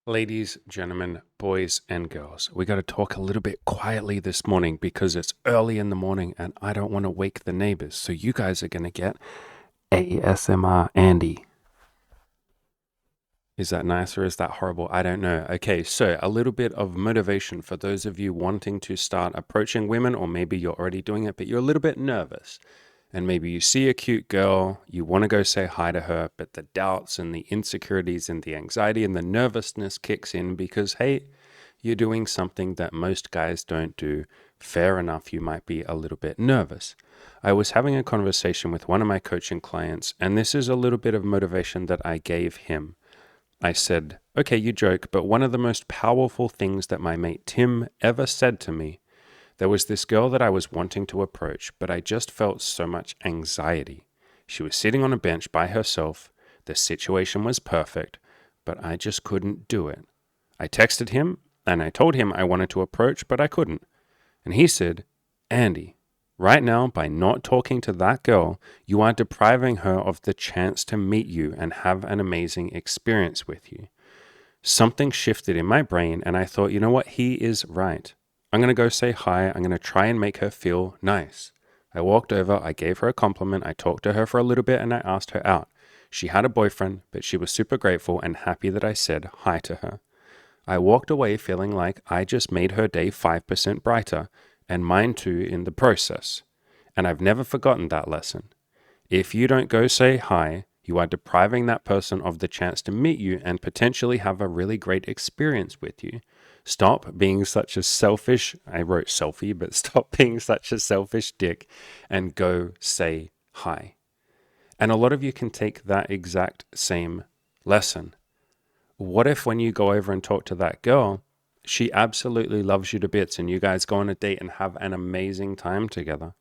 Ladies, gentlemen, boys, and girls, we got to talk a little bit quietly this morning because it's early in the morning and I don't want to wake the neighbors. So you guys are going to get ASMR Andy. Is that nice or is that horrible? I don't know. Okay, so a little bit of motivation for those of you wanting to start approaching women, or maybe you're already doing it, but you're a little bit nervous. And maybe you see a cute girl, you want to go say hi to her, but the doubts and the insecurities and the anxiety and the nervousness kicks in because, hey, you're doing something that most guys don't do. Fair enough, you might be a little bit nervous. I was having a conversation with one of my coaching clients, and this is a little bit of motivation that I gave him. I said, okay, you joke, but one of the most powerful things that my mate Tim ever said to me, there was this girl that I was wanting to approach, but I just felt so much anxiety. She was sitting on a bench by herself. The situation was perfect, but I just couldn't do it. I texted him and I told him I wanted to approach, but I couldn't. And he said, Andy, right now, by not talking to that girl, you are depriving her of the chance to meet you and have an amazing experience with you. Something shifted in my brain, and I thought, you know what? He is right. I'm going to go say hi. I'm going to try and make her feel nice. I walked over, I gave her a compliment, I talked to her for a little bit, and I asked her out. She had a boyfriend, but she was super grateful and happy that I said hi to her. I walked away feeling like I just made her day 5% brighter, and mine too in the process. And I've never forgotten that lesson. If you don't go say hi, you are depriving that person of the chance to meet you and potentially have a really great experience with you. Stop being such a selfish, I wrote selfie, but stop being such a selfish dick and go say hi. And a lot of you can take that exact same lesson. What if when you go over and talk to that girl, she absolutely loves you to bits and you guys go on a date and have an amazing time together?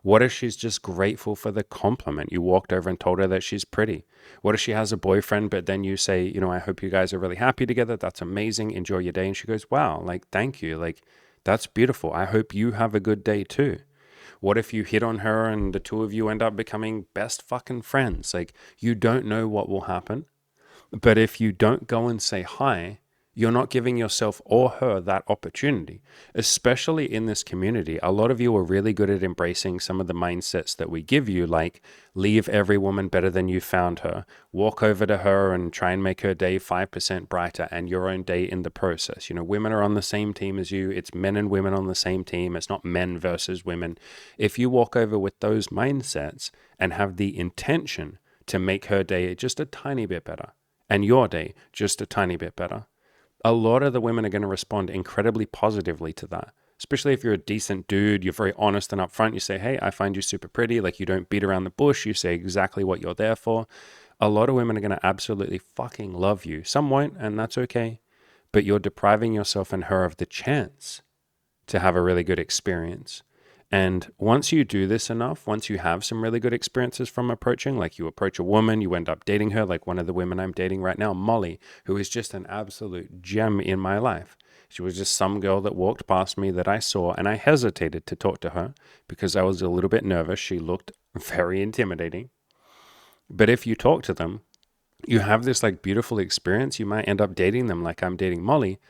What if she's just grateful for the compliment? You walked over and told her that she's pretty. What if she has a boyfriend, but then you say, I hope you guys are really happy together. That's amazing. Enjoy your day. And she goes, wow, like, thank you. Like, that's beautiful. I hope you have a good day too. What if you hit on her and the two of you end up becoming best fucking friends? Like, you don't know what will happen. But if you don't go and say hi, you're not giving yourself or her that opportunity, especially in this community. A lot of you are really good at embracing some of the mindsets that we give you, like leave every woman better than you found her, walk over to her and try and make her day 5% brighter and your own day in the process. Women are on the same team as you. It's men and women on the same team. It's not men versus women. If you walk over with those mindsets and have the intention to make her day just a tiny bit better, and your day just a tiny bit better, a lot of the women are going to respond incredibly positively to that. Especially if you're a decent dude, you're very honest and upfront. You say, hey, I find you super pretty. Like, you don't beat around the bush. You say exactly what you're there for. A lot of women are going to absolutely fucking love you. Some won't, and that's okay. But you're depriving yourself and her of the chance to have a really good experience. And once you do this enough, once you have some really good experiences from approaching, like you approach a woman, you end up dating her, like one of the women I'm dating right now, Molly, who is just an absolute gem in my life. She was just some girl that walked past me that I saw, and I hesitated to talk to her because I was a little bit nervous. She looked very intimidating. But if you talk to them, you have this like beautiful experience. You might end up dating them like I'm dating Molly.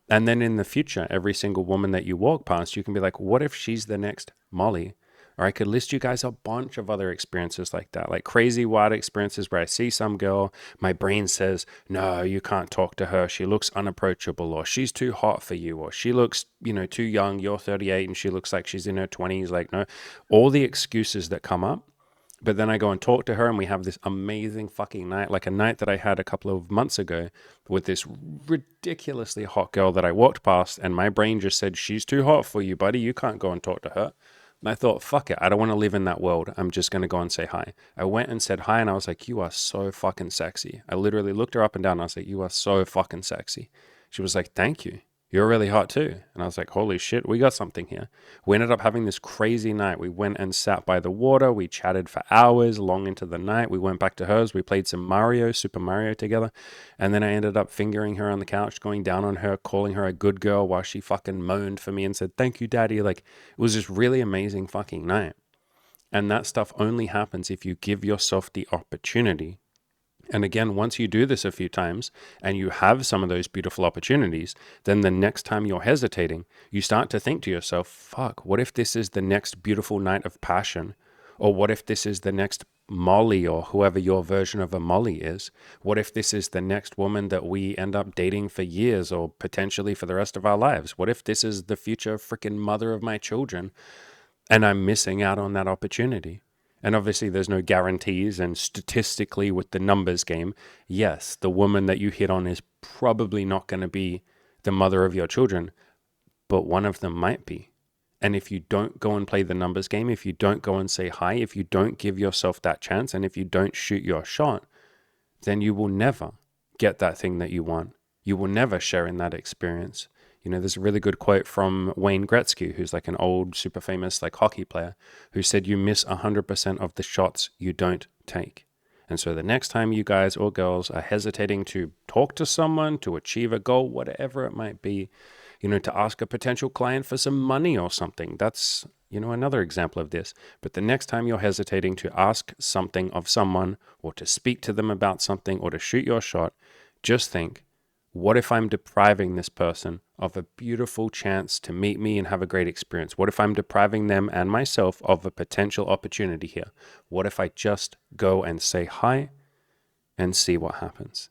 And then in the future, every single woman that you walk past, you can be like, what if she's the next Molly? Or I could list you guys a bunch of other experiences like that, like crazy wild experiences where I see some girl, my brain says, no, you can't talk to her. She looks unapproachable, or she's too hot for you, or she looks, too young. You're 38 and she looks like she's in her 20s. Like, no, all the excuses that come up. But then I go and talk to her and we have this amazing fucking night, like a night that I had a couple of months ago with this ridiculously hot girl that I walked past, and my brain just said, she's too hot for you, buddy. You can't go and talk to her. And I thought, fuck it. I don't want to live in that world. I'm just going to go and say hi. I went and said hi and I was like, you are so fucking sexy. I literally looked her up and down and I was like, you are so fucking sexy. She was like, thank you. You're really hot too. And I was like, holy shit, we got something here. We ended up having this crazy night. We went and sat by the water. We chatted for hours long into the night. We went back to hers. We played some Super Mario together. And then I ended up fingering her on the couch, going down on her, calling her a good girl while she fucking moaned for me and said, thank you, daddy. Like, it was this really amazing fucking night. And that stuff only happens if you give yourself the opportunity. And again, once you do this a few times and you have some of those beautiful opportunities, then the next time you're hesitating, you start to think to yourself, fuck, what if this is the next beautiful night of passion? Or what if this is the next Molly, or whoever your version of a Molly is? What if this is the next woman that we end up dating for years or potentially for the rest of our lives? What if this is the future freaking mother of my children and I'm missing out on that opportunity? And obviously, there's no guarantees. And statistically, with the numbers game, yes, the woman that you hit on is probably not going to be the mother of your children, but one of them might be. And if you don't go and play the numbers game, if you don't go and say hi, if you don't give yourself that chance, and if you don't shoot your shot, then you will never get that thing that you want. You will never share in that experience. You know, there's a really good quote from Wayne Gretzky, who's like an old, super famous like hockey player, who said, you miss 100% of the shots you don't take. And so the next time you guys or girls are hesitating to talk to someone, to achieve a goal, whatever it might be, you know, to ask a potential client for some money or something, that's, you know, another example of this. But the next time you're hesitating to ask something of someone, or to speak to them about something, or to shoot your shot, just think, what if I'm depriving this person of a beautiful chance to meet me and have a great experience? What if I'm depriving them and myself of a potential opportunity here? What if I just go and say hi and see what happens?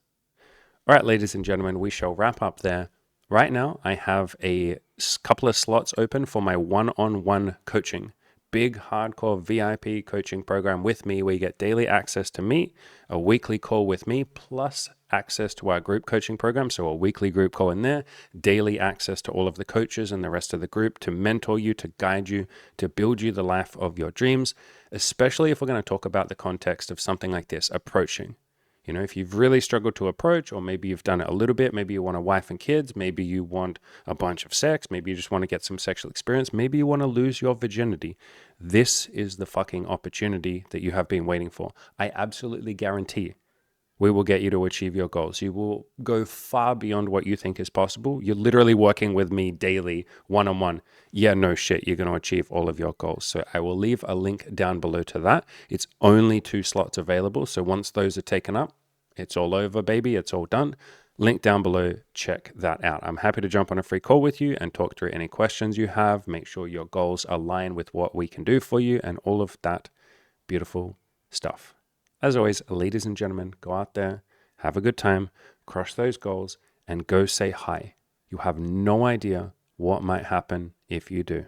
All right, ladies and gentlemen, we shall wrap up there. Right now, I have a couple of slots open for my one-on-one coaching. Big, hardcore VIP coaching program with me where you get daily access to me, a weekly call with me, plus access to our group coaching program. So a weekly group call in there, daily access to all of the coaches and the rest of the group to mentor you, to guide you, to build you the life of your dreams, especially if we're going to talk about the context of something like this, approaching. You know, if you've really struggled to approach, or maybe you've done it a little bit, maybe you want a wife and kids, maybe you want a bunch of sex, maybe you just want to get some sexual experience, maybe you want to lose your virginity. This is the fucking opportunity that you have been waiting for. I absolutely guarantee we will get you to achieve your goals. You will go far beyond what you think is possible. You're literally working with me daily, one-on-one. Yeah, no shit, you're going to achieve all of your goals. So I will leave a link down below to that. It's only 2 slots available. So once those are taken up, it's all over, baby. It's all done. Link down below. Check that out. I'm happy to jump on a free call with you and talk through any questions you have. Make sure your goals align with what we can do for you and all of that beautiful stuff. As always, ladies and gentlemen, go out there, have a good time, crush those goals, and go say hi. You have no idea what might happen if you do.